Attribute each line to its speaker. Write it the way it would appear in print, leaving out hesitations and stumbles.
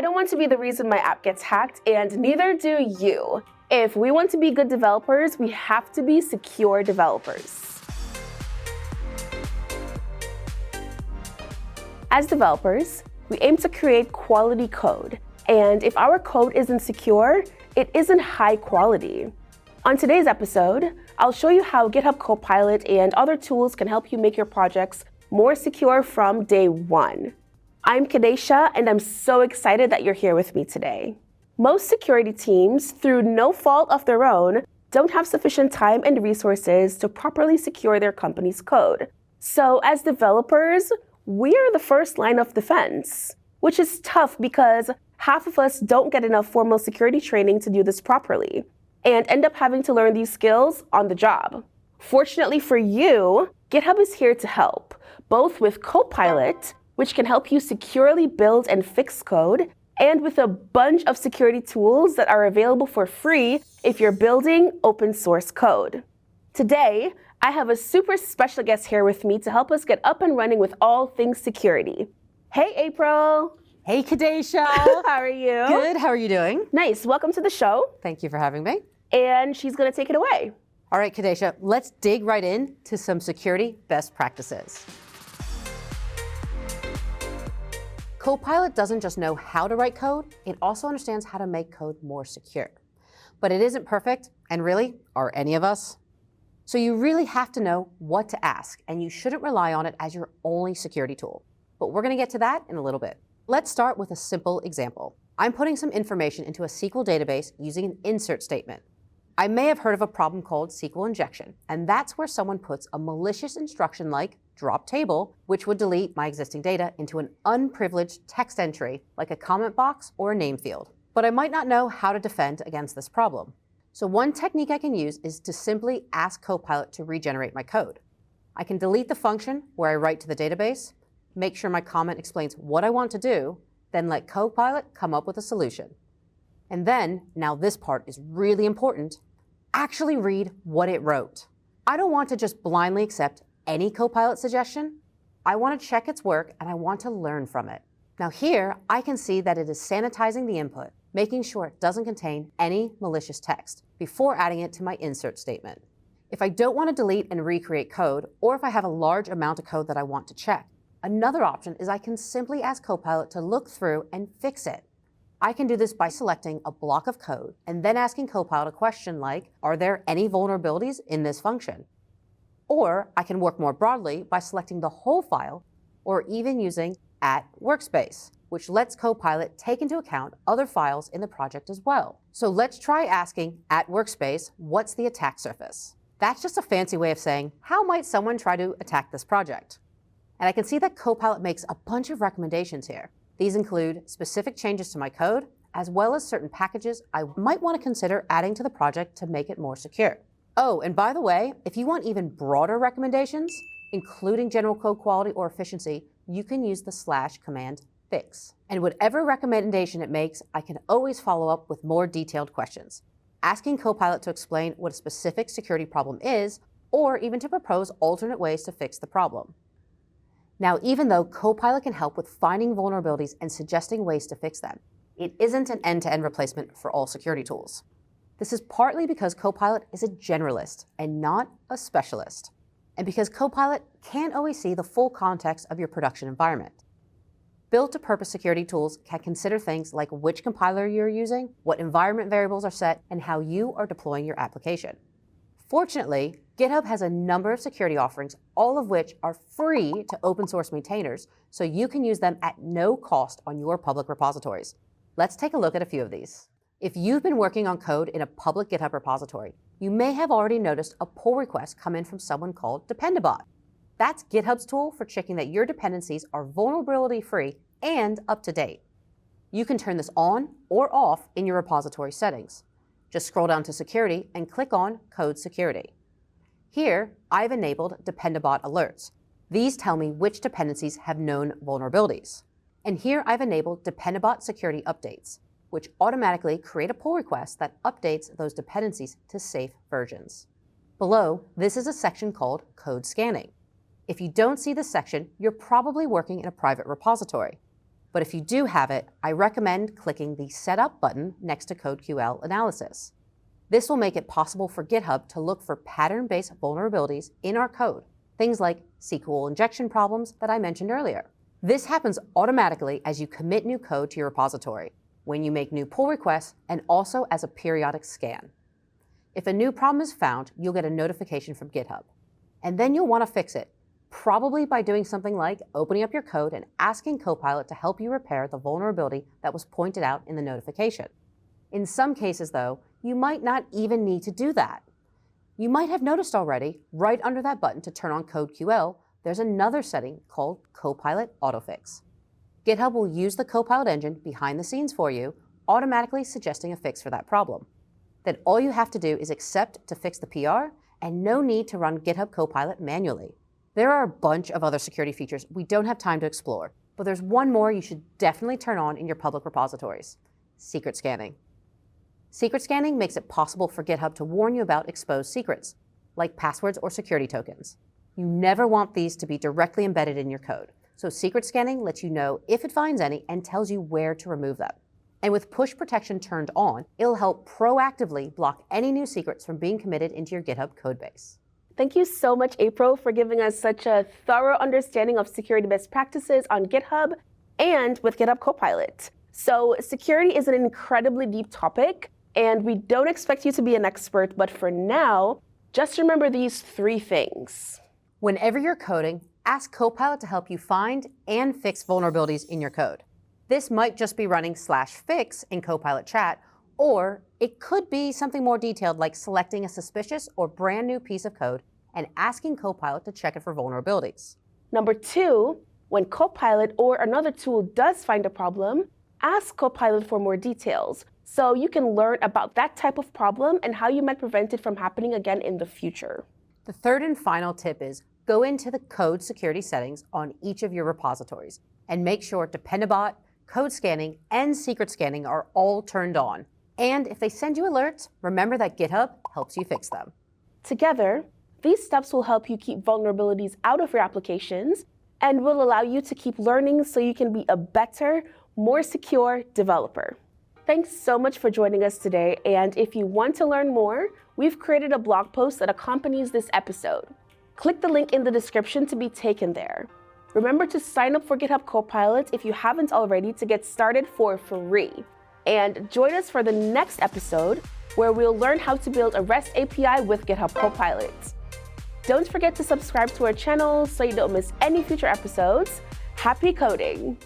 Speaker 1: I don't want to be the reason my app gets hacked, and neither do you. If we want to be good developers, we have to be secure developers. As developers, we aim to create quality code. And if our code isn't secure, it isn't high quality. On today's episode, I'll show you how GitHub Copilot and other tools can help you make your projects more secure from day one. I'm Kadesha, and I'm so excited that you're here with me today. Most security teams, through no fault of their own, don't have sufficient time and resources to properly secure their company's code. So as developers, we are the first line of defense, which is tough because half of us don't get enough formal security training to do this properly and end up having to learn these skills on the job. Fortunately for you, GitHub is here to help, both with Copilot, which can help you securely build and fix code, and with a bunch of security tools that are available for free if you're building open source code. Today, I have a super special guest here with me to help us get up and running with all things security. Hey, April.
Speaker 2: Hey, Kadesha.
Speaker 1: How are you?
Speaker 2: Good. How are you doing?
Speaker 1: Nice. Welcome to the show.
Speaker 2: Thank you for having me.
Speaker 1: And she's going to take it away.
Speaker 2: All right, Kadesha, let's dig right in to some security best practices. Copilot doesn't just know how to write code, it also understands how to make code more secure. But it isn't perfect, and really, are any of us? So you really have to know what to ask, and you shouldn't rely on it as your only security tool. But we're going to get to that in a little bit. Let's start with a simple example. I'm putting some information into a SQL database using an insert statement. I may have heard of a problem called SQL injection, and that's where someone puts a malicious instruction like drop table, which would delete my existing data into an unprivileged text entry like a comment box or a name field. But I might not know how to defend against this problem. So one technique I can use is to simply ask Copilot to regenerate my code. I can delete the function where I write to the database, make sure my comment explains what I want to do, then let Copilot come up with a solution. And then, now this part is really important, actually read what it wrote. I don't want to just blindly accept any Copilot suggestion. I want to check its work and I want to learn from it. Now here, I can see that it is sanitizing the input, making sure it doesn't contain any malicious text before adding it to my insert statement. If I don't want to delete and recreate code, or if I have a large amount of code that I want to check, another option is I can simply ask Copilot to look through and fix it. I can do this by selecting a block of code and then asking Copilot a question like, are there any vulnerabilities in this function? Or I can work more broadly by selecting the whole file or even using @workspace, which lets Copilot take into account other files in the project as well. So let's try asking @workspace, what's the attack surface? That's just a fancy way of saying, how might someone try to attack this project? And I can see that Copilot makes a bunch of recommendations here. These include specific changes to my code, as well as certain packages I might want to consider adding to the project to make it more secure. Oh, and by the way, if you want even broader recommendations, including general code quality or efficiency, you can use the /command fix. And whatever recommendation it makes, I can always follow up with more detailed questions, asking Copilot to explain what a specific security problem is, or even to propose alternate ways to fix the problem. Now, even though Copilot can help with finding vulnerabilities and suggesting ways to fix them, it isn't an end-to-end replacement for all security tools. This is partly because Copilot is a generalist and not a specialist, and because Copilot can't always see the full context of your production environment. Built-to-purpose security tools can consider things like which compiler you're using, what environment variables are set, and how you are deploying your application. Fortunately, GitHub has a number of security offerings, all of which are free to open source maintainers, so you can use them at no cost on your public repositories. Let's take a look at a few of these. If you've been working on code in a public GitHub repository, you may have already noticed a pull request come in from someone called Dependabot. That's GitHub's tool for checking that your dependencies are vulnerability-free and up to date. You can turn this on or off in your repository settings. Just scroll down to Security and click on Code Security. Here, I've enabled Dependabot alerts. These tell me which dependencies have known vulnerabilities. And here I've enabled Dependabot security updates, which automatically create a pull request that updates those dependencies to safe versions. Below, this is a section called Code Scanning. If you don't see this section, you're probably working in a private repository. But if you do have it, I recommend clicking the Setup button next to CodeQL Analysis. This will make it possible for GitHub to look for pattern-based vulnerabilities in our code, things like SQL injection problems that I mentioned earlier. This happens automatically as you commit new code to your repository, when you make new pull requests, and also as a periodic scan. If a new problem is found, you'll get a notification from GitHub. And then you'll want to fix it, probably by doing something like opening up your code and asking Copilot to help you repair the vulnerability that was pointed out in the notification. In some cases, though, you might not even need to do that. You might have noticed already, right under that button to turn on CodeQL, there's another setting called Copilot Autofix. GitHub will use the Copilot engine behind the scenes for you, automatically suggesting a fix for that problem. Then all you have to do is accept to fix the PR, and no need to run GitHub Copilot manually. There are a bunch of other security features we don't have time to explore, but there's one more you should definitely turn on in your public repositories: secret scanning. Secret scanning makes it possible for GitHub to warn you about exposed secrets, like passwords or security tokens. You never want these to be directly embedded in your code, so secret scanning lets you know if it finds any and tells you where to remove them. And with push protection turned on, it'll help proactively block any new secrets from being committed into your GitHub codebase.
Speaker 1: Thank you so much, April, for giving us such a thorough understanding of security best practices on GitHub and with GitHub Copilot. So security is an incredibly deep topic, and we don't expect you to be an expert, but for now, just remember these 3 things.
Speaker 2: Whenever you're coding, ask Copilot to help you find and fix vulnerabilities in your code. This might just be running /fix in Copilot chat, or it could be something more detailed like selecting a suspicious or brand new piece of code and asking Copilot to check it for vulnerabilities.
Speaker 1: Number 2, when Copilot or another tool does find a problem, ask Copilot for more details so you can learn about that type of problem and how you might prevent it from happening again in the future.
Speaker 2: The third and final tip is go into the code security settings on each of your repositories and make sure Dependabot, code scanning, and secret scanning are all turned on. And if they send you alerts, remember that GitHub helps you fix them.
Speaker 1: Together, these steps will help you keep vulnerabilities out of your applications and will allow you to keep learning so you can be a better, more secure developer. Thanks so much for joining us today, and if you want to learn more, we've created a blog post that accompanies this episode. Click the link in the description to be taken there. Remember to sign up for GitHub Copilot if you haven't already to get started for free. And join us for the next episode where we'll learn how to build a REST API with GitHub Copilot. Don't forget to subscribe to our channel so you don't miss any future episodes. Happy coding!